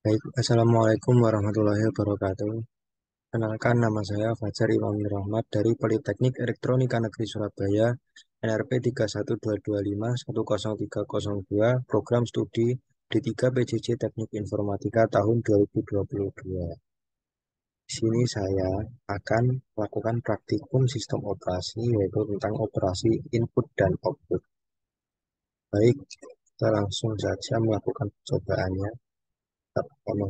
Baik, Assalamualaikum warahmatullahi wabarakatuh. Kenalkan, nama saya Fajar Imam Rahmat dari Politeknik Elektronika Negeri Surabaya, NRP 31225100302, Program Studi D3 PJJ Teknik Informatika tahun 2022. Di sini saya akan melakukan praktikum sistem operasi, yaitu tentang operasi input dan output. Baik, kita langsung saja melakukan percobaannya. Pertama,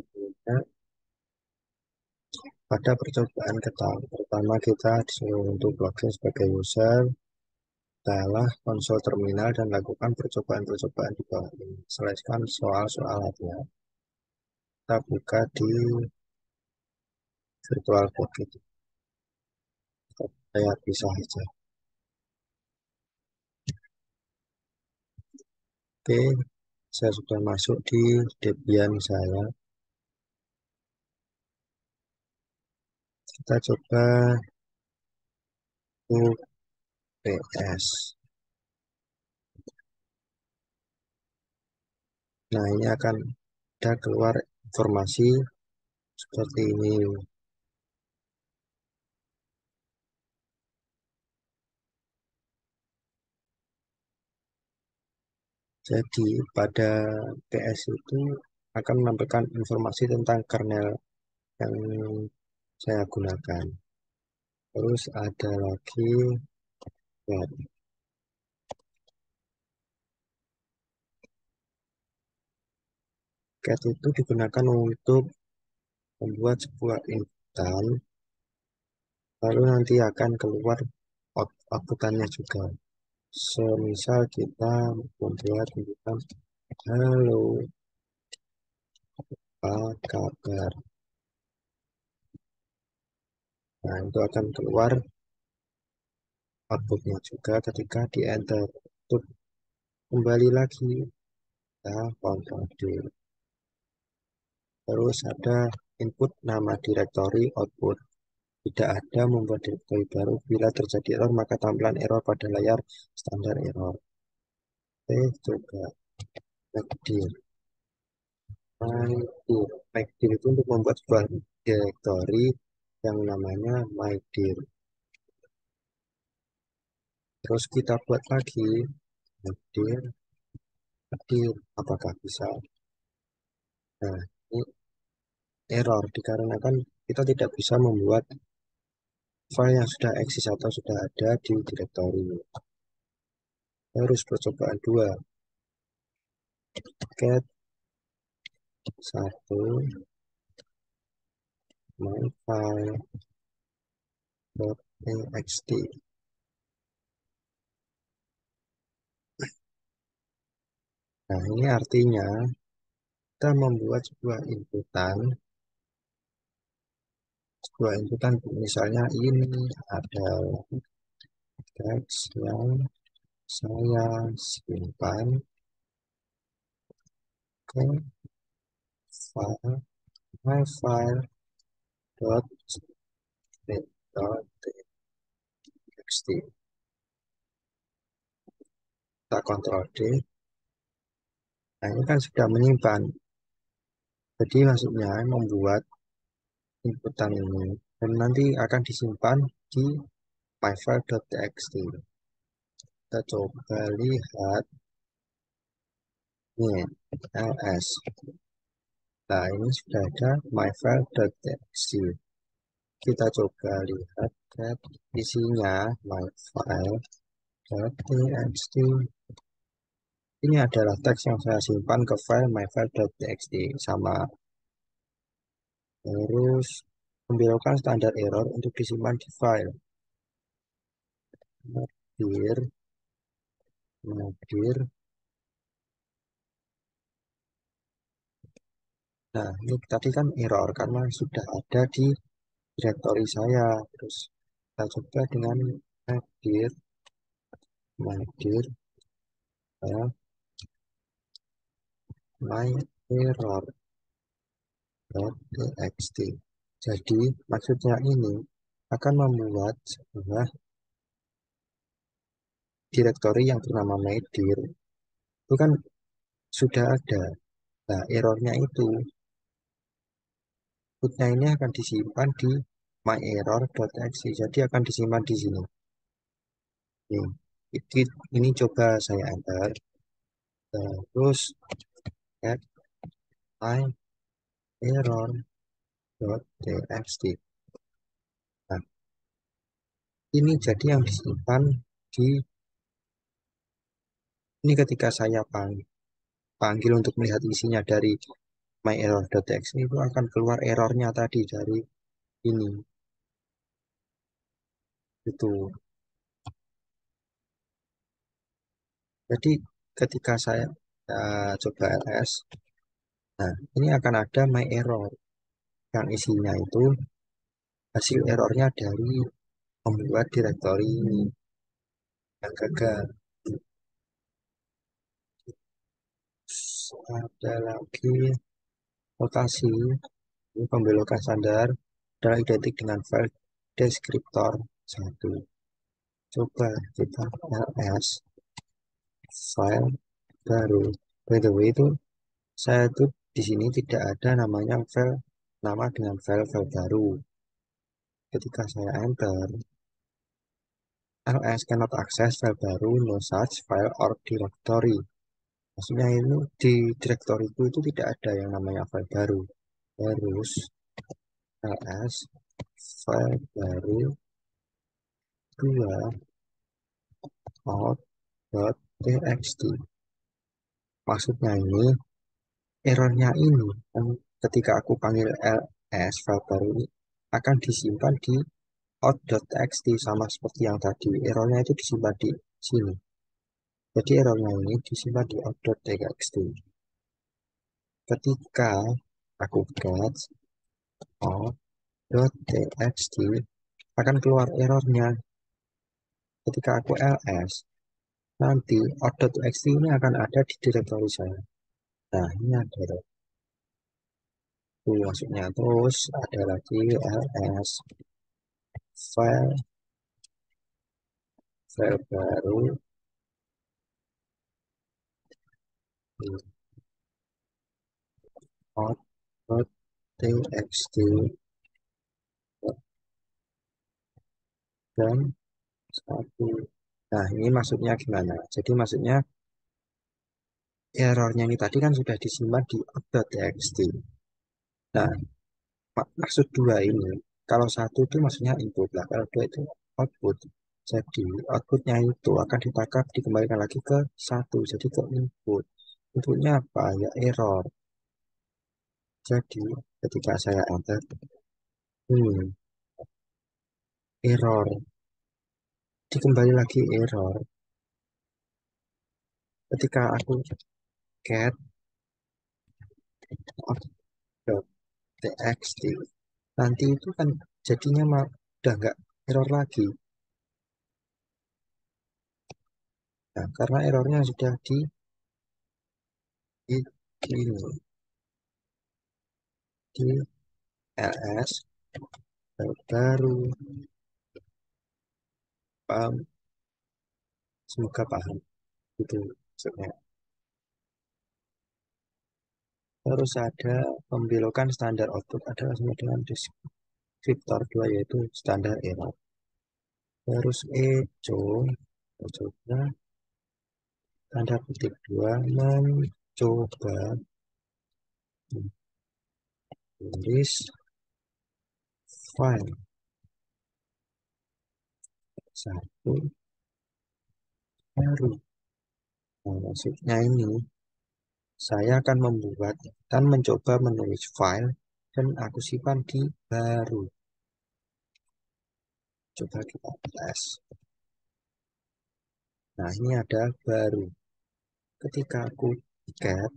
pada percobaan pertama kita disuruh untuk login sebagai user, telah konsol terminal dan lakukan percobaan-percobaan di bawah ini. Selesaikan soal-soalannya. Kita buka di VirtualBox itu. Saya bisa saja. Oke, saya sudah masuk di Debian saya. Kita coba UPS. Nah, ini akan ada keluar informasi seperti ini. Jadi pada PS itu akan menampilkan informasi tentang kernel yang saya gunakan. Terus ada lagi ya, cat itu digunakan untuk membuat sebuah inputan, lalu nanti akan keluar outputannya juga. Semisal kita membuat inputan, halo, apa kabar? Nah, itu akan keluar outputnya juga ketika di enter. Untuk kembali lagi, kita kontrol D. Terus ada input nama directory output. Tidak ada membuat directory baru. Bila terjadi error, maka tampilan error pada layar standar error. Oke, coba Mcdir. Mcdir itu untuk membuat sebuah directory yang namanya mydir. Terus kita buat lagi Mcdir. Mcdir. Apakah bisa? Nah, ini error dikarenakan kita tidak bisa membuat file yang sudah eksis atau sudah ada di directory. Terus percobaan dua, cat satu myfile.txt. Nah, ini artinya kita membuat sebuah inputan misalnya ini adalah teks yang saya simpan ke file myfile.txt. Kita kontrol D. Nah, ini kan sudah menyimpan. Jadi maksudnya membuat inputan ini dan nanti akan disimpan di myfile.txt. Kita coba lihat nih ls. Nah, ini sudah ada myfile.txt. Kita coba lihat cat isinya myfile.txt. Ini adalah teks yang saya simpan ke file myfile.txt sama. Terus membelokkan standar error untuk disimpan di file. Nadir, nadir. Nah, ini tadi kan error karena sudah ada di directory saya. Terus kita coba dengan nadir, nadir, ya, my error.txt. Jadi maksudnya ini akan membuat sebuah directory yang bernama mydir. Itu kan sudah ada. Nah, errornya itu outputnya ini akan disimpan di myerror.exe. Jadi akan disimpan di sini. Nih, ini coba saya enter. Terus add myerror.txt. Nah, ini jadi yang disimpan di ini ketika saya panggil untuk melihat isinya dari myerror.txt itu akan keluar errornya tadi dari ini. Itu. Jadi ketika saya coba ls, nah ini akan ada my error yang isinya itu hasil errornya dari membuat direktori ini yang gagal. Ada lagi rotasi, ini pembelokan standar adalah identik dengan file deskriptor 1. Coba kita ls file baru. By the way itu saya tuh di sini tidak ada namanya file nama dengan file baru. Ketika saya enter, ls cannot access file baru, no such file or directory. Maksudnya ini di direktoriku itu tidak ada yang namanya file baru. Terus ls file baru 2 out.txt. Maksudnya ini errornya ini ketika aku panggil ls file baru ini akan disimpan di out.txt sama seperti yang tadi. Errornya itu disimpan di sini. Jadi errornya ini disimpan di out.txt. Ketika aku get out.txt akan keluar errornya. Ketika aku ls, nanti out.txt ini akan ada di direktori saya. Nah, ini ada itu maksudnya. Terus ada lagi ls file file baru out.txt dan satu. Nah, ini maksudnya gimana? Jadi maksudnya errornya ini tadi kan sudah disimpan di out.txt. Nah, maksud dua ini, kalau satu itu maksudnya input lah, kalau dua itu output. Jadi outputnya itu akan ditangkap dikembalikan lagi ke satu, jadi ke input. Inputnya apa? Ya error. Jadi ketika saya enter, ini error, dikembali lagi error. Ketika aku get out.txt, nanti itu kan jadinya udah nggak error lagi. Nah, karena errornya sudah ini di ls baru. Paham? Semoga paham. Itu maksudnya. Terus ada pembelokan standar output adalah sama dengan deskriptor 2 yaitu standar error. Terus echo, coba tanda petik 2 mencoba tulis file satu baru. Nah, maksudnya ini saya akan membuat dan mencoba menulis file dan aku simpan di baru. Coba kita tes. Nah, ini ada baru. Ketika aku get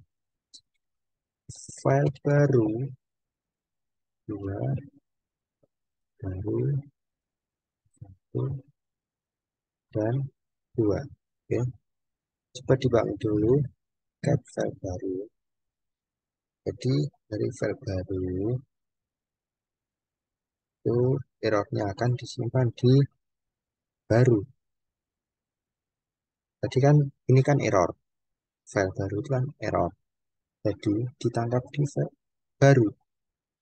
file baru 2 baru 1 dan 2. Oke, coba dibangun dulu get file baru. Jadi dari file baru itu errornya akan disimpan di baru. Tadi kan ini kan error. File baru itu kan error. Jadi ditangkap di file baru.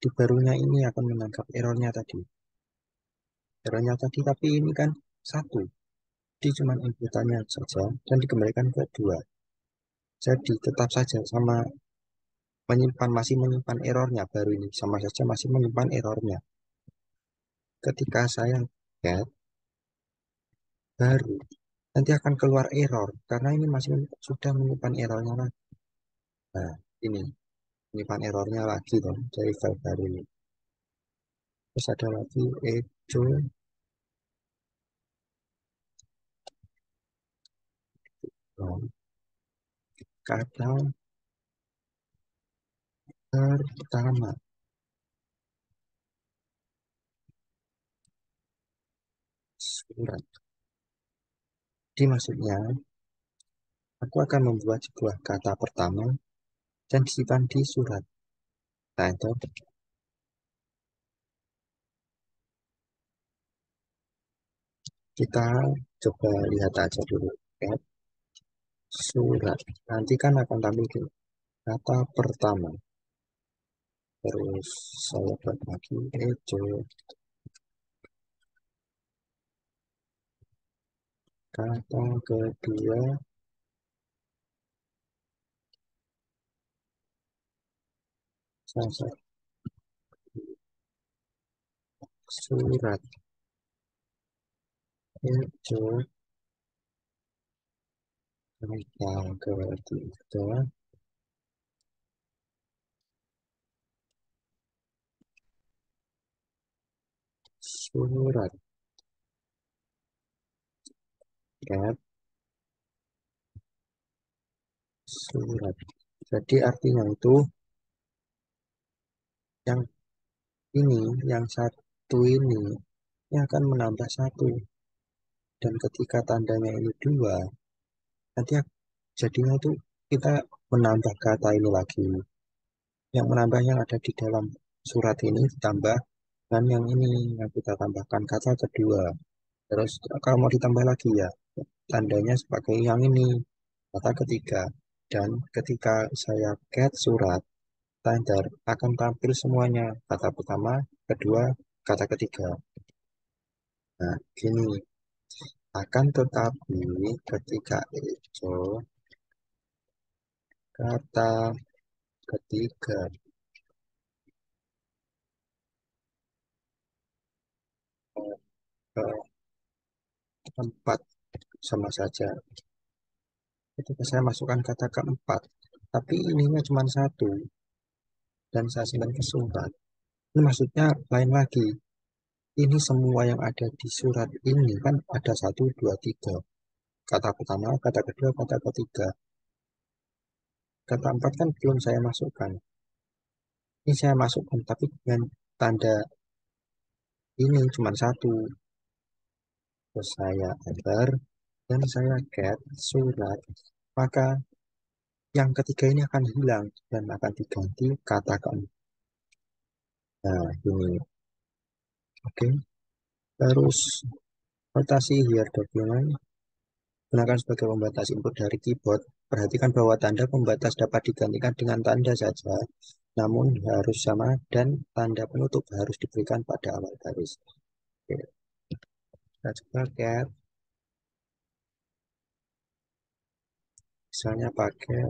di barunya ini akan menangkap errornya tadi, tapi ini kan satu, jadi cuma inputannya saja dan dikembalikan ke dua. Jadi tetap saja sama masih menyimpan errornya, baru ini sama saja masih menyimpan errornya. Ketika saya get baru, nanti akan keluar error karena ini masih sudah menyimpan errornya lagi. Nah, ini menyimpan errornya lagi dong dari file baru ini. Terus ada lagi echo kata pertama surat. Di maksudnya, aku akan membuat sebuah kata pertama dan disimpan di surat. Nah, itu kita coba lihat aja dulu. Add surat. Nanti kan akan tampil di kata pertama. Terus saya buat lagi echo kata kedua saya surat echo yang ketiga surat get surat. Jadi artinya itu yang ini, yang satu ini akan menambah satu. Dan ketika tandanya ini dua, nanti jadinya itu kita menambah kata ini lagi. Yang menambah yang ada di dalam surat ini ditambah dengan yang ini yang kita tambahkan kata kedua. Terus kalau mau ditambah lagi ya tandanya sebagai yang ini kata ketiga. Dan ketika saya get surat, standar akan tampil semuanya kata pertama, kedua, kata ketiga. Nah, gini akan tetapi ketika itu kata ketiga keempat sama saja. Ketika saya masukkan kata keempat, tapi ininya cuma satu dan saya simpan ke surat. Ini maksudnya lain lagi. Ini semua yang ada di surat ini kan ada satu, dua, tiga. Kata pertama, kata kedua, kata ketiga. Kata empat kan belum saya masukkan. Ini saya masukkan, tapi dengan tanda ini cuma satu. Terus saya enter dan saya get surat. Maka yang ketiga ini akan hilang dan akan diganti kata keempat. Nah, ini. Oke. Terus rotasi here document gunakan sebagai pembatas input dari keyboard. Perhatikan bahwa tanda pembatas dapat digantikan dengan tanda saja, namun harus sama dan tanda penutup harus diberikan pada awal baris. Oke, kita coba get, misalnya pakai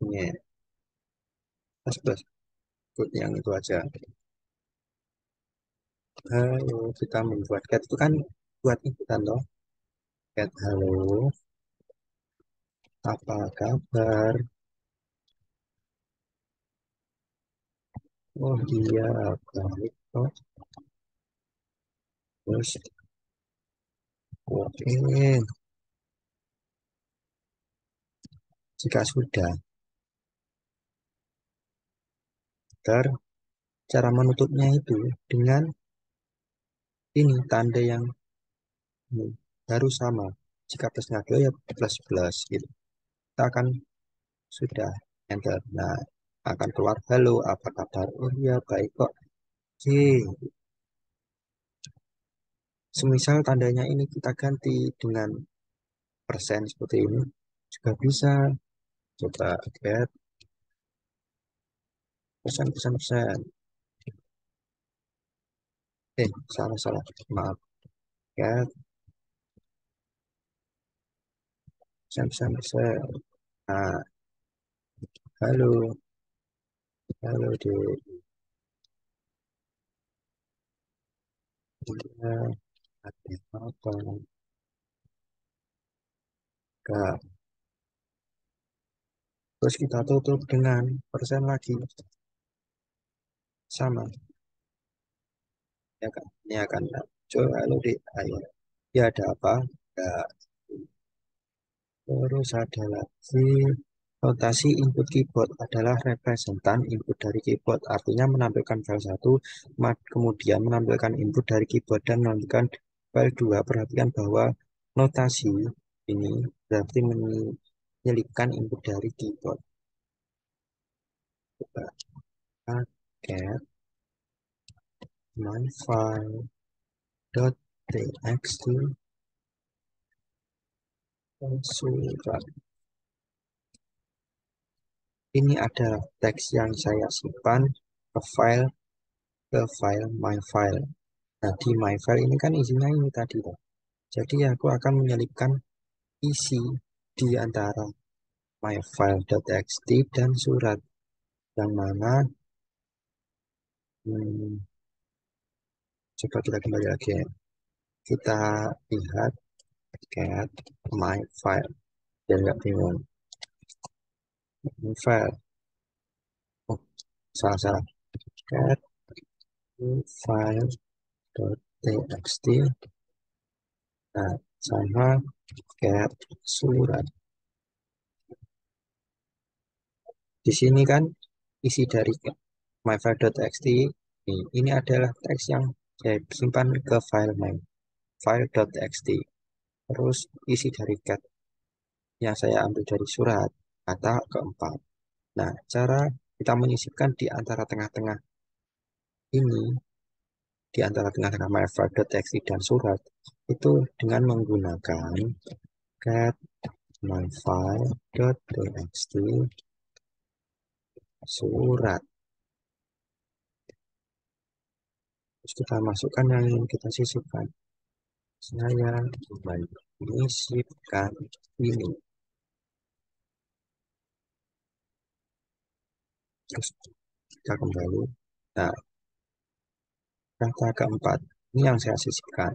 ini, plus plus, ikut yang itu aja. Halo, kita membuat get itu kan buat ikutan loh. Get halo, apa kabar? Oh dia baik kok. Terus walk in. Jika sudah, ter cara menutupnya itu dengan ini tanda yang ini, baru sama. Jika plusnya 2 ya plus plus gitu. Kita akan sudah enter. Nah, akan keluar halo apa kabar? Oh iya baik kok. Oke, semisal tandanya ini kita ganti dengan persen seperti ini juga bisa. Coba get persen. Salah, maaf ya. Persen. Nah, halo, halo dek. Iya, ada apa? Kak. Terus kita tutup dengan persen lagi, sama. Ya kan? Ini akan coba halo dek. Ayo. Ya ada apa? Ya, terus ada lagi rotasi input keyboard adalah representan input dari keyboard, artinya menampilkan file satu, kemudian menampilkan input dari keyboard dan menampilkan file 2. Perhatikan bahwa notasi ini berarti menyelipkan input dari keyboard. Coba get my file .txt surat. Ini adalah teks yang saya simpan ke file my file. Nah, di my file ini kan isinya ini tadi, loh. Jadi aku akan menyelipkan isi di antara my file.txt dan surat yang mana hmm, coba kita kembali lagi ya. Kita lihat get my file biar nggak bingung. My file, oh salah, get file.txt, nah sama get surat. Di sini kan isi dari myfile.txt ini adalah teks yang saya simpan ke file my file.txt. Terus isi dari cat yang saya ambil dari surat kata keempat. Nah, cara kita menyisipkan di antara tengah-tengah ini, di antara tengah-tengah myfile.txt dan surat, itu dengan menggunakan cat myfile.txt surat. Terus kita masukkan yang ingin kita sisipkan. Saya menyisipkan ini. Terus kita kembali. Nah, kata keempat. Ini yang saya sisipkan.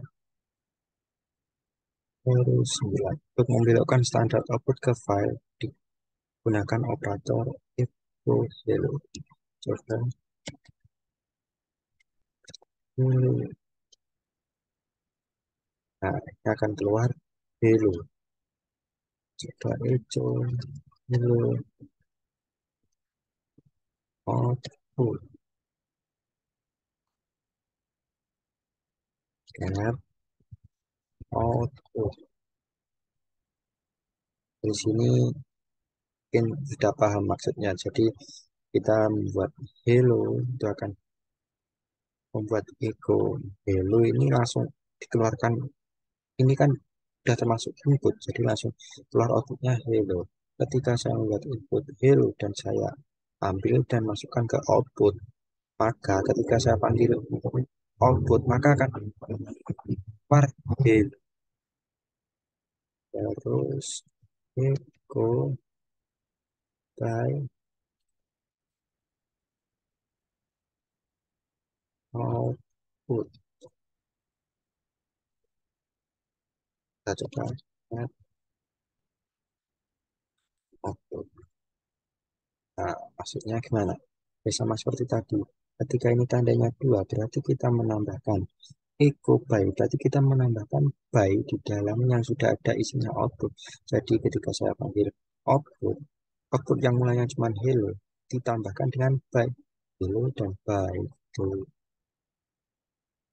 Terus 9. Untuk membelokkan standar output ke file, digunakan operator if to hello. Coba ini. Nah, ini akan keluar hello. Coba itu hello output. Get output. Di sini mungkin sudah paham maksudnya. Jadi kita membuat hello itu akan membuat echo hello ini langsung dikeluarkan. Ini kan sudah termasuk input, jadi langsung keluar outputnya hello. Ketika saya membuat input hello dan saya ambil dan masukkan ke output, maka ketika saya panggil output maka akan keluar hello. Terus echo by output. Kita coba lihat output. Nah, maksudnya gimana? Ya, sama seperti tadi. Ketika ini tandanya 2, berarti kita menambahkan echo by. Berarti kita menambahkan by di dalam yang sudah ada isinya output. Jadi ketika saya panggil output, output yang mulanya cuma hello, ditambahkan dengan by. Hello dan by. Itu.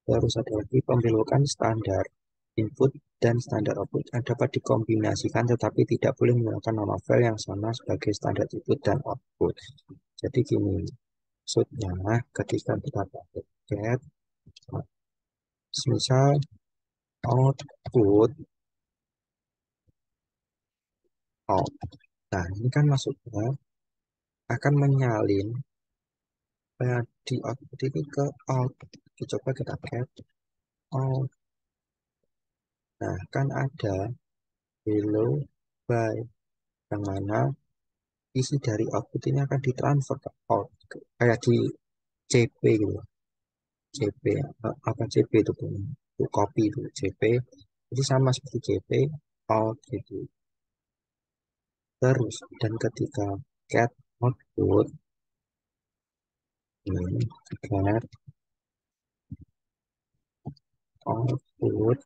Terus ada lagi pembelokan standar input dan standar output yang dapat dikombinasikan tetapi tidak boleh menggunakan nama file yang sama sebagai standar input dan output. Jadi gini, maksudnya ketika kita pakai get, misal output out. Nah, ini kan maksudnya akan menyalin yang di output ini ke out. Coba kita get out. Nah, kan ada hello by, yang mana isi dari output ini akan ditransfer ke out. Kayak di CP gitu. CP, apa CP itu pun? Itu copy itu CP. Jadi sama seperti CP, out gitu. Terus, dan ketika get output, ini get output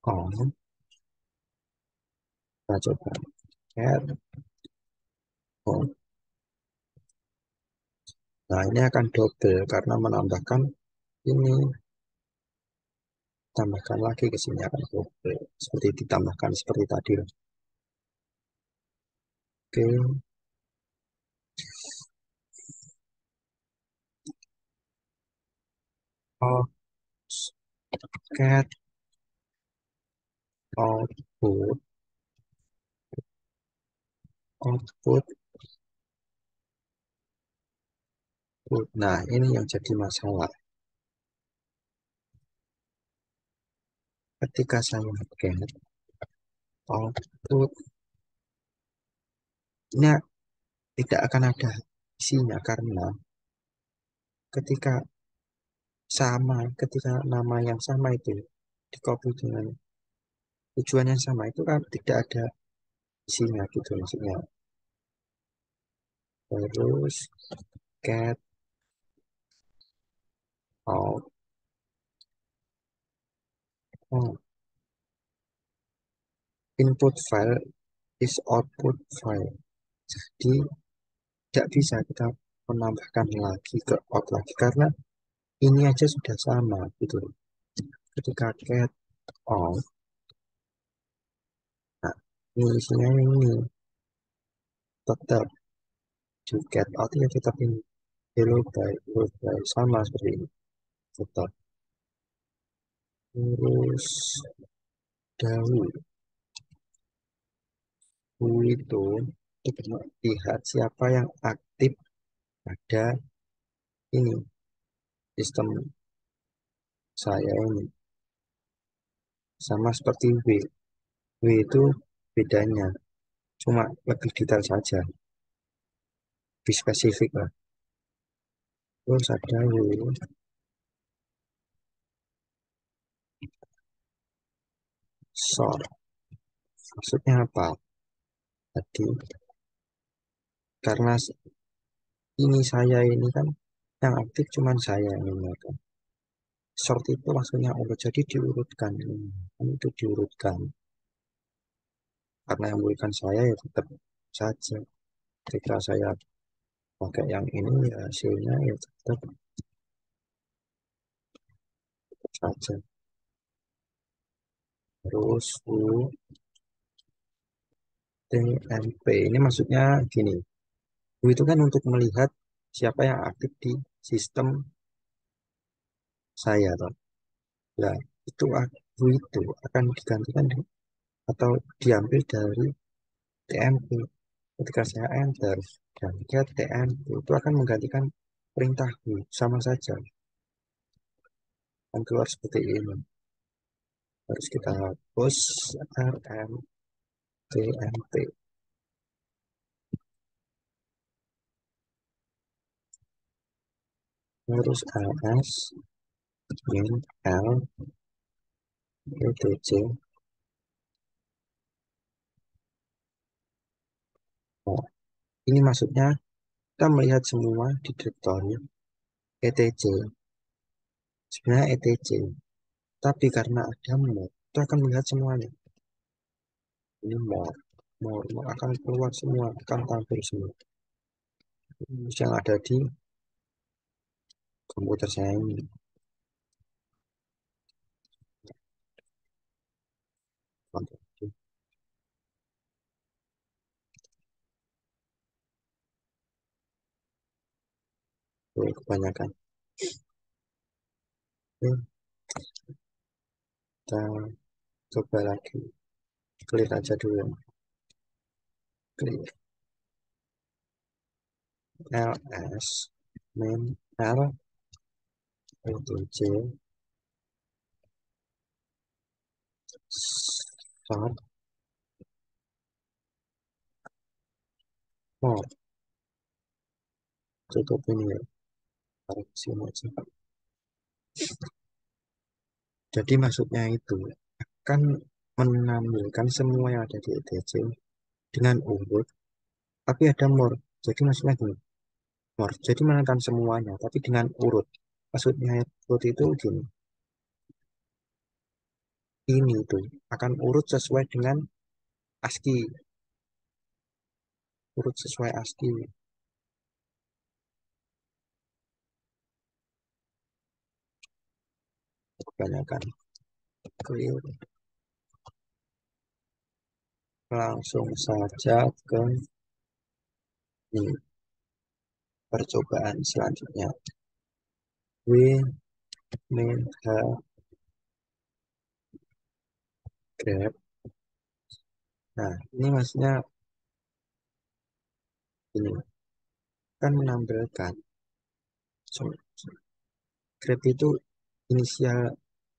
on, kita coba get out. Nah, ini akan double karena menambahkan ini, tambahkan lagi ke sini akan double. Seperti ditambahkan seperti tadi. Oke, out, get output, output. Nah, ini yang jadi masalah. Ketika saya get output, ini tidak akan ada isinya karena ketika ketika nama yang sama itu di copy dengan tujuan yang sama itu kan tidak ada isinya gitu maksudnya. Terus get out, oh, input file is output file. Jadi tidak bisa kita menambahkan lagi ke out lagi karena ini aja sudah sama gitu. Ketika get out, nah ini isinya ini tetap di get out ya tetap ini hello by sama seperti ini tetap. Terus dahulu itu lihat siapa yang aktif pada ini sistem saya ini, sama seperti W itu bedanya cuma lebih detail saja, lebih spesifik lah. Terus ada W sort, maksudnya apa tadi, karena ini saya ini kan yang aktif cuma saya ini kan, sort itu maksudnya urut jadi diurutkan ini kan, itu diurutkan karena yang bukan saya ya tetap saja. Ketika saya pakai yang ini ya hasilnya ya tetap saja. Terus UTMP ini maksudnya gini, U itu kan untuk melihat siapa yang aktif di sistem saya toh. Nah, itu U itu akan digantikan atau diambil dari TMP. Ketika saya enter dan get TMP itu akan menggantikan perintah U sama saja. Dan keluar seperti ini. Harus kita hapus rm tmp. Terus ls min l etc. Nah, ini maksudnya kita melihat semua di direktori etc. Sebenarnya etc. Tapi karena ada more, itu akan melihat semuanya. Ini more akan keluar semua, akan tampil semua. Yang ada di komputer saya ini. Tuh, kebanyakan. Oke, kita coba lagi. Clear aja dulu. Clear. ls min l etc start more. Tutup ini ya, taruh sini aja. Jadi maksudnya itu akan menampilkan semua yang ada di ETC dengan urut, tapi ada more. Jadi maksudnya gini, more. Jadi menekan semuanya, tapi dengan urut. Maksudnya urut itu gini, ini tuh akan urut sesuai dengan ASCII, urut sesuai ASCII. Kebanyakan clear. Langsung saja ke ini, percobaan selanjutnya. W min H grab. Nah, ini maksudnya ini kan menampilkan grab itu inisial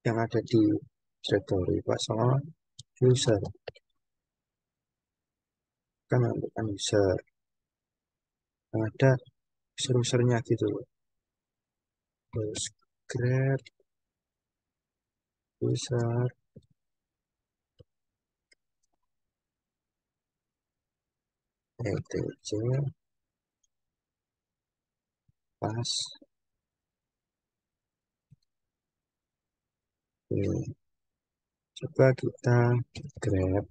yang ada di directory Pak soal user kan menampilkan user yang ada user-usernya gitu loh. Terus grab user etc pas ini. Coba kita grab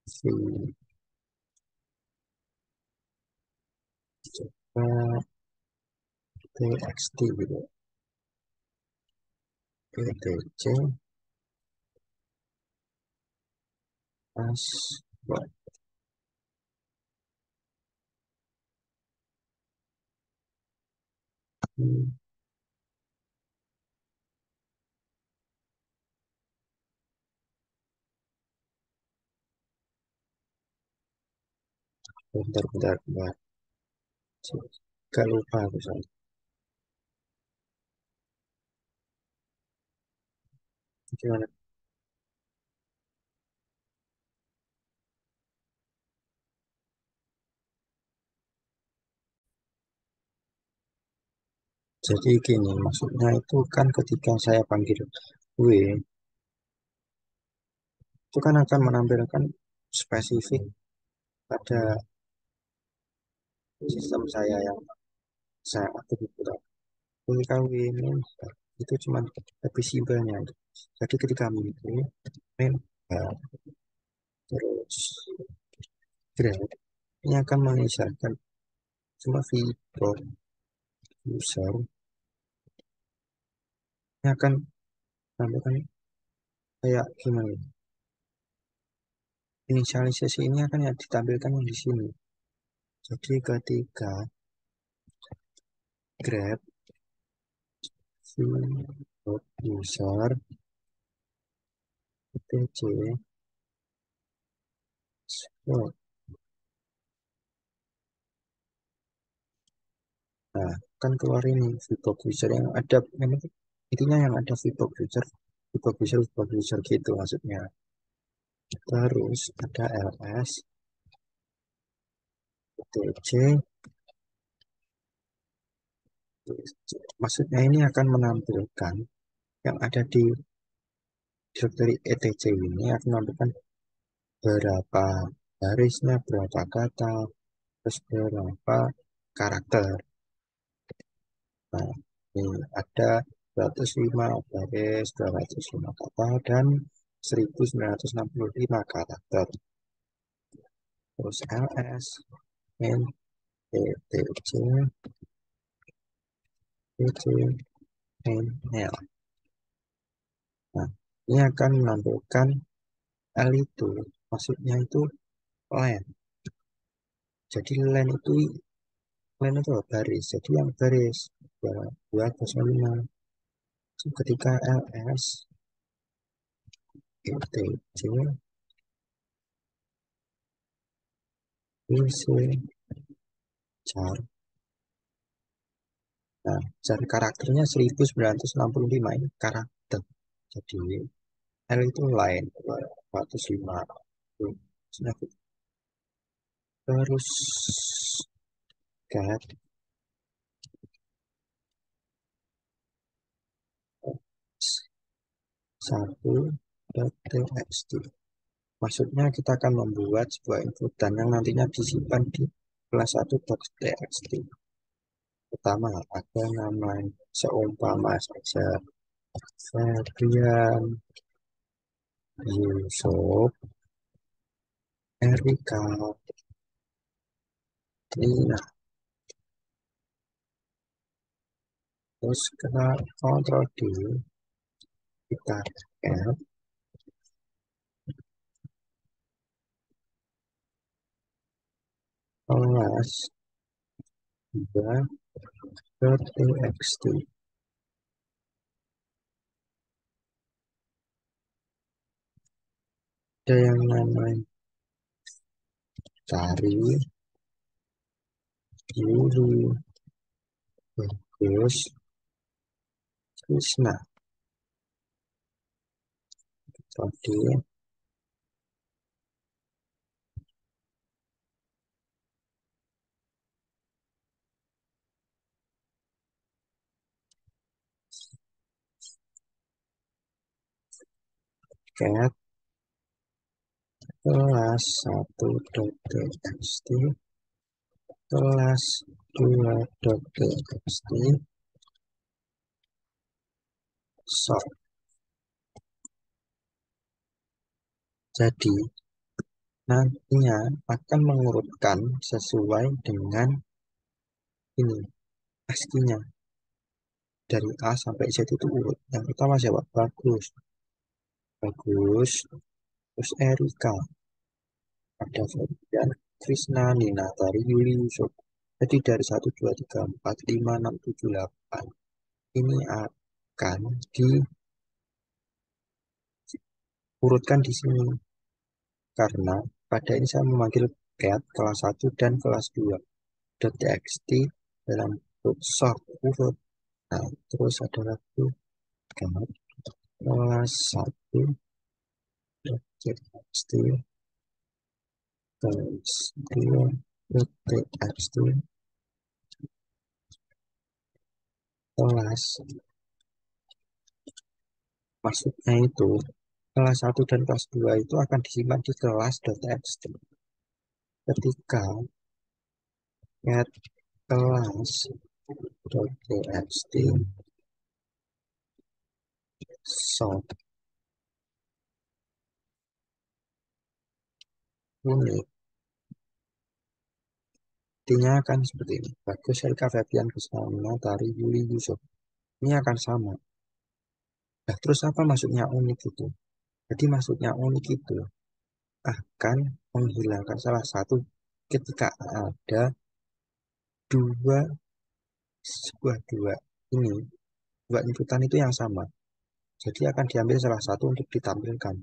si coba txt gitu etc pas bentar. Gak lupa aku soalnya. Gimana? Jadi gini, maksudnya itu kan ketika saya panggil W, itu kan akan menampilkan spesifik pada sistem saya yang saya atur itu. Ketika W ini itu cuma lebih simpelnya. Jadi ketika ini main terus grab ini akan mengisahkan semua fitur user ini akan menampilkan kayak gimana ya, inisialisasi ini akan ya ditampilkan yang di sini. Jadi ketika grab user etc oh, nah kan keluar ini feedback user yang ada memang intinya yang ada feedback user gitu maksudnya. Terus ada ls etc maksudnya ini akan menampilkan yang ada di directory etc ini akan menampilkan berapa barisnya, berapa kata, terus berapa karakter. Nah, ini ada 205 baris, 205 kata, dan 1965 karakter. Terus ls, n, etc, etc, n, l. Nah, ini akan menampilkan L itu, maksudnya itu len. Jadi len itu baris. Jadi yang baris 205. Ketika ls, etc, isi char. Nah, char karakternya 1965 ini karakter. Jadi L itu line 205. Terus get 1.txt. Maksudnya kita akan membuat sebuah input dan yang nantinya disimpan di kelas 1.txt. Pertama, ada nama seumpama saja Febrian, Yusuf, Erika, Trina. Terus kita kontrol D, kita add kelas 2.txt. Ada yang namanya cari, Yuli, Bagus, Krishna. Oke, cat kelas 1.txt, kelas 2.txt, sort. Jadi nantinya akan mengurutkan sesuai dengan ini ASCII-nya dari A sampai Z itu urut. Yang pertama siapa? Bagus, Bagus, terus Erika, ada Fabian, Krisna, Nina, Tari, Yuli, Yusuf. Jadi dari 1, 2, 3, 4, 5, 6, 7, 8 ini akan diurutkan di sini karena pada ini saya memanggil cat kelas 1 dan kelas 2 .txt dalam bentuk sort urut. Nah, terus ada lagi cat kelas 1 .txt kelas 2 .txt kelas. Maksudnya itu kelas 1 dan kelas 2 itu akan disimpan di kelas .txt. Ketika cat kelas .txt sort unit, artinya akan seperti ini. Bagus, Erika, Fabian, Kusnama, Tari, Yuli, Yusuf. Ini akan sama. Nah, terus apa maksudnya unik itu? Jadi maksudnya unik itu akan menghilangkan salah satu ketika ada dua dua ini dua inputan itu yang sama. Jadi akan diambil salah satu untuk ditampilkan.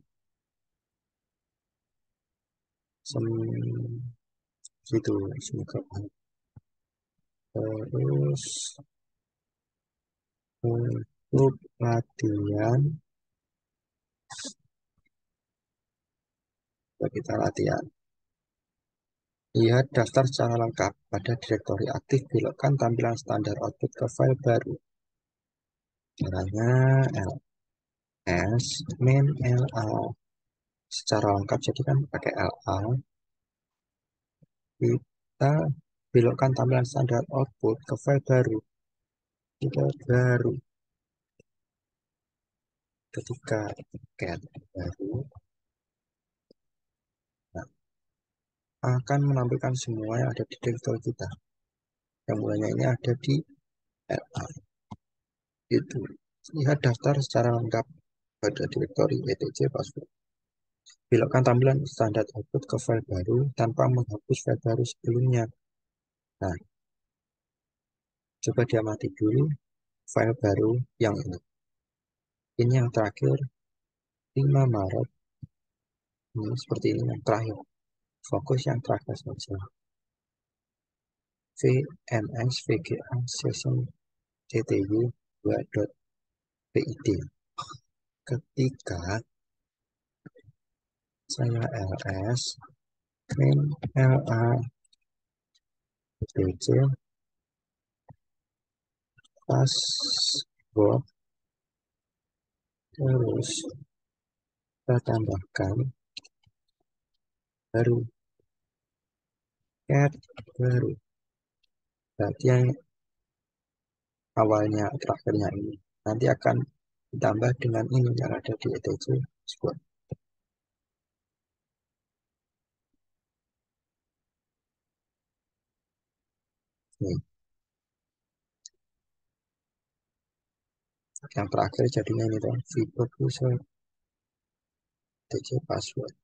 Sem gitu, semoga. Terus untuk latihan, kita latihan. Lihat daftar secara lengkap. Pada direktori aktif, belokkan tampilan standar output ke file baru. Caranya ls main la secara lengkap, jadi kan pakai la. Kita belokkan tampilan standar output ke file baru. Kita baru ketika get baru, nah, akan menampilkan semua yang ada di direktori kita. Yang mulanya ini ada di la. Itu. Lihat daftar secara lengkap pada direktori etc password. Belokkan tampilan standar output ke file baru tanpa menghapus file baru sebelumnya. Nah, coba diamati dulu file baru yang ini. Ini yang terakhir 5 Maret. Ini seperti ini yang terakhir. Fokus yang terakhir saja. VMS VGA Session CTY 2.PID. Ketika saya LS min LA BC password, terus kita tambahkan baru cat baru, berarti yang awalnya terakhirnya ini nanti akan ditambah dengan ini yang ada di etc squad. Nih, yang terakhir jadinya ini dong, fitur user etc password.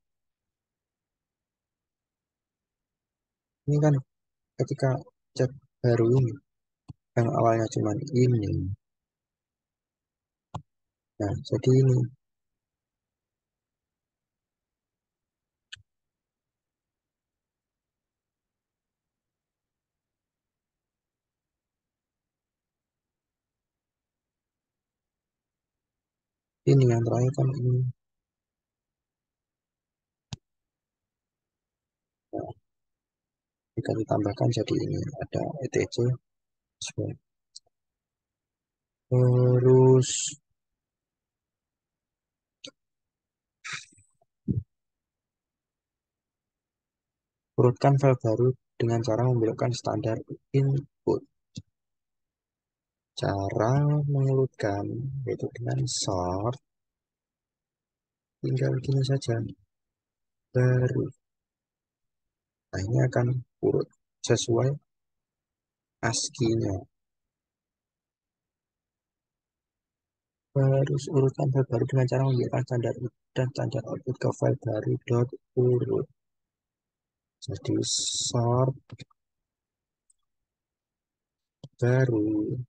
Ini kan ketika chat baru ini yang awalnya cuma ini, nah jadi ini yang terakhir kan ini. Nah, jika ditambahkan jadi ini ada etc password. Terus urutkan file baru dengan cara membelokkan standar input. Cara mengurutkan yaitu dengan sort, tinggal gini saja, baru. Nah, ini akan urut sesuai ASCII-nya. Harus urutkan file baru dengan cara membiarkan standar input dan standar output ke file baru dot urut. Jadi sort baru,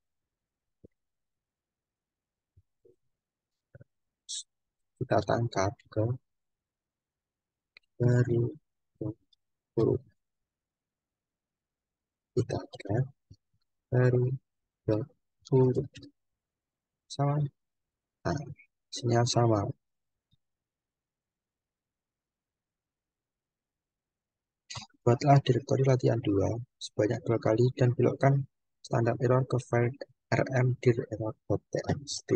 kita tangkap ke baru dot urut, kita tangkap baru dot urut sama. Nah, sinyal sama. Buatlah direktori latihan 2 sebanyak 2 kali dan belokkan standar error ke file rmdir_error.txt.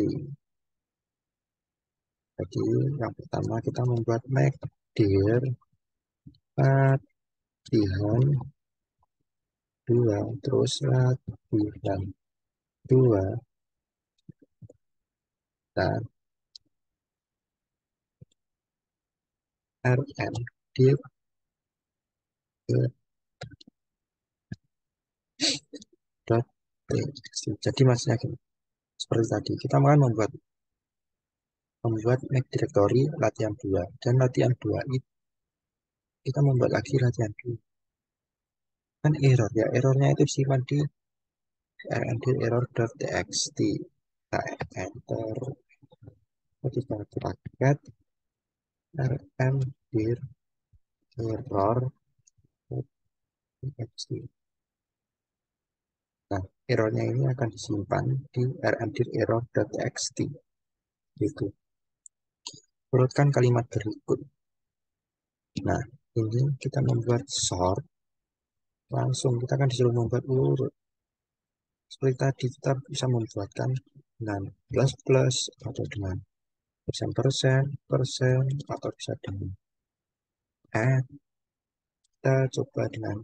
Jadi yang pertama kita membuat make_dir latihan 2, terus latihan 2 dan rmdir. Jadi maksudnya gini, seperti tadi kita akan membuat make directory latihan 2 dan latihan 2 itu kita membuat lagi latihan 2 kan error ya, errornya itu simpan di rmdir error.txt. Kita enter ketika bracket rmdir error.txt. Nah, errornya ini akan disimpan di rmdir error.txt gitu. Urutkan kalimat berikut. Nah, ini kita membuat sort, langsung kita akan disuruh membuat urut. Seperti tadi kita bisa membuatkan dengan plus plus atau dengan persen persen persen atau bisa dengan add. Kita coba dengan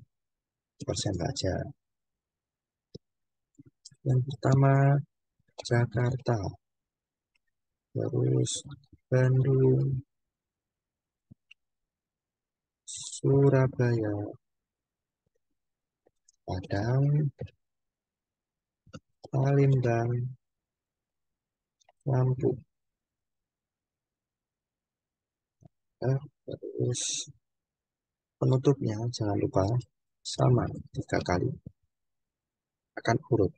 persen saja. Yang pertama Jakarta, terus Bandung, Surabaya, Padang, Palembang, Lampung. Terus penutupnya jangan lupa sama 3 kali, akan urut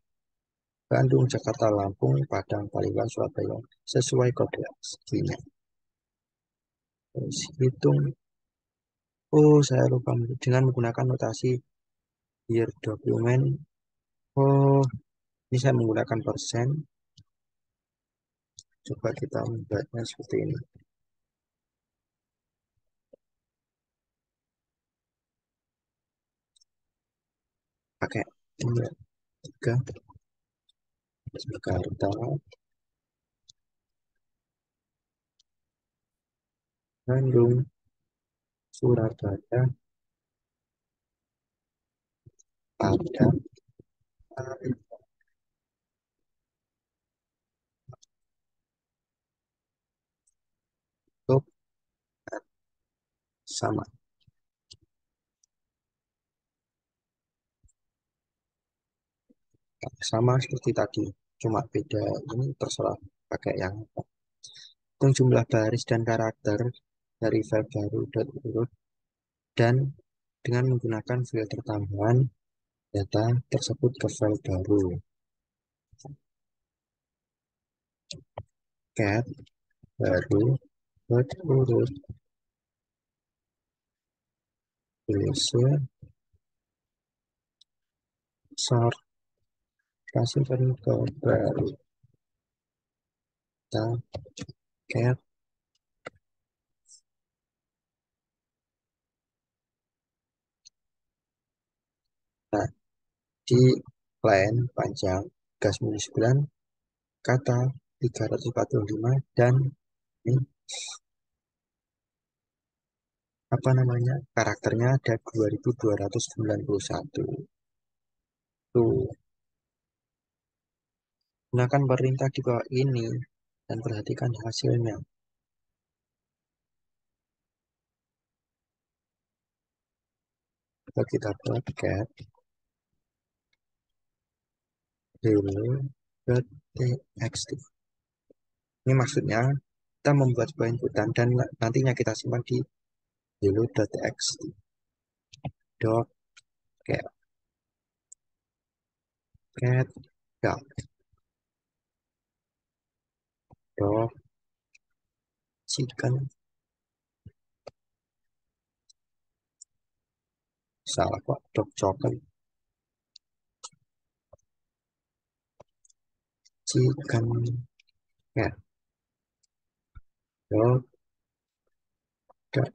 Bandung, Jakarta, Lampung, Padang, Palembang, Surabaya sesuai kode ASCII-nya. Terus hitung, oh saya lupa, dengan menggunakan notasi Year document. Oh, ini saya menggunakan persen. Coba kita membuatnya seperti ini. Pakai ini, 3 Jakarta, Bandung, Surabaya, pada hari untuk sama. Sama seperti tadi, cuma beda ini terserah pakai yang apa. Hitung jumlah baris dan karakter dari file baru urut dan dengan menggunakan filter tambahan data tersebut ke file baru. Cat baru urut tulisnya sort kasihkan ke baru data cat. Nah, di line panjang gas minus 9 kata 345 dan ini apa namanya karakternya ada 2291. Tuh, gunakan perintah di bawah ini dan perhatikan hasilnya. Coba kita buat cat hello.txt. Ini maksudnya kita membuat sebuah inputan dan nantinya kita simpan di hello.txt. Dot cat cat dot dot chicken, salah kok, dot chicken chicken cat dot dot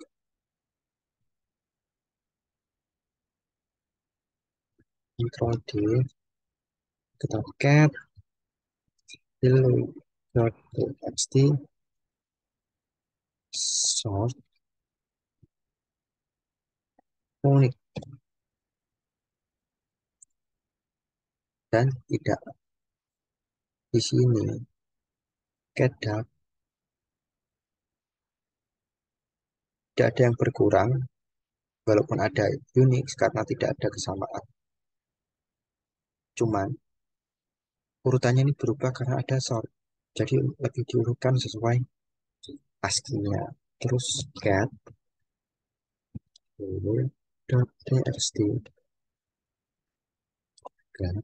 control D, kita cat hello.txt source unik dan tidak di sini cat dot tidak ada yang berkurang walaupun ada Unix karena tidak ada kesamaan. Cuman urutannya ini berubah karena ada sort. Jadi lebih diurutkan sesuai ASCII-nya. Terus cat txt kan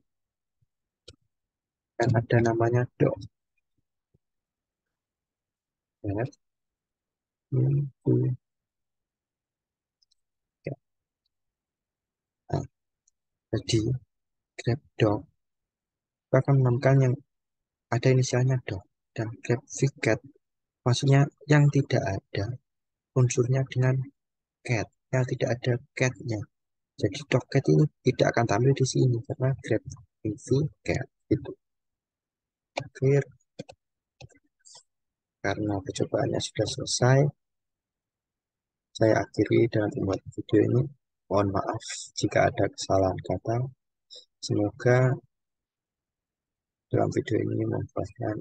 ada namanya dot cat itu. Nah, jadi grep dot kita akan menemukan yang ada inisialnya dot dan grep cat maksudnya yang tidak ada unsurnya dengan cat, yang tidak ada catnya. Jadi docket ini tidak akan tampil di sini karena grep cat itu. Akhir karena percobaannya sudah selesai, saya akhiri dengan membuat video ini. Mohon maaf jika ada kesalahan kata. Semoga dalam video ini memberikan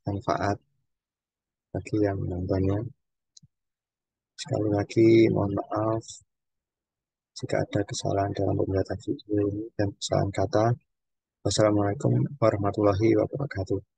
manfaat bagi yang menontonnya. Sekali lagi mohon maaf jika ada kesalahan dalam pembuatan video ini dan kesalahan kata. Wassalamualaikum warahmatullahi wabarakatuh.